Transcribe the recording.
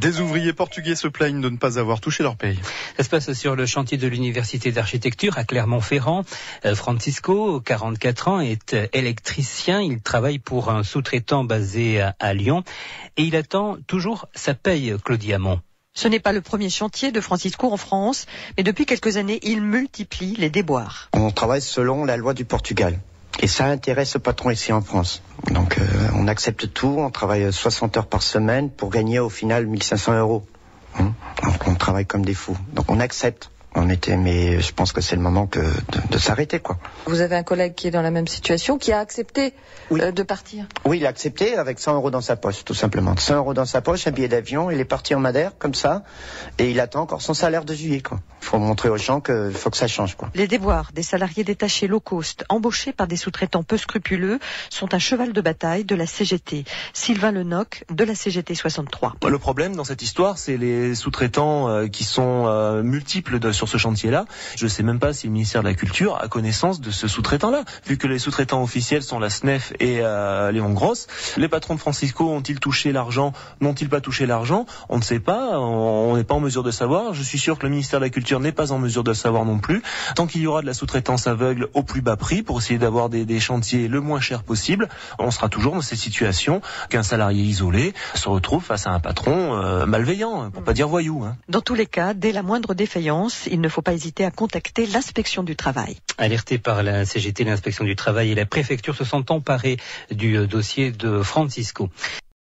Des ouvriers portugais se plaignent de ne pas avoir touché leur paye. Ça se passe sur le chantier de l'université d'architecture à Clermont-Ferrand. Francisco, 44 ans, est électricien. Il travaille pour un sous-traitant basé à Lyon et il attend toujours sa paye, Claudia Hamon. Ce n'est pas le premier chantier de Francisco en France, mais depuis quelques années, il multiplie les déboires. On travaille selon la loi du Portugal. Et ça intéresse le patron ici en France. Donc on accepte tout, on travaille 60 heures par semaine pour gagner au final 1500 €. Donc on travaille comme des fous. Donc on accepte. Mais je pense que c'est le moment de s'arrêter, quoi. Vous avez un collègue qui est dans la même situation, qui a accepté de partir. Oui, il a accepté avec 100 € dans sa poche, tout simplement. 100 € dans sa poche, un billet d'avion, il est parti en Madère, comme ça, et il attend encore son salaire de juillet, quoi. Il faut montrer aux gens qu'il faut que ça change, quoi. Les déboires des salariés détachés low cost, embauchés par des sous-traitants peu scrupuleux, sont un cheval de bataille de la CGT. Sylvain Lenoc, de la CGT 63. Le problème dans cette histoire, c'est les sous-traitants qui sont multiples sur ce chantier-là. Je ne sais même pas si le ministère de la Culture a connaissance de ce sous-traitant-là, vu que les sous-traitants officiels sont la SNEF et Léon Gross. Les patrons de Francisco ont-ils touché l'argent, n'ont-ils pas touché l'argent? On ne sait pas, on n'est pas en mesure de savoir. Je suis sûr que le ministère de la Culture n'est pas en mesure de le savoir non plus. Tant qu'il y aura de la sous-traitance aveugle au plus bas prix pour essayer d'avoir des chantiers le moins cher possible, on sera toujours dans cette situation qu'un salarié isolé se retrouve face à un patron malveillant, pour pas dire voyou. Dans tous les cas, dès la moindre défaillance, il ne faut pas hésiter à contacter l'inspection du travail. Alertés par la CGT, l'inspection du travail et la préfecture se sont emparés du dossier de Francisco.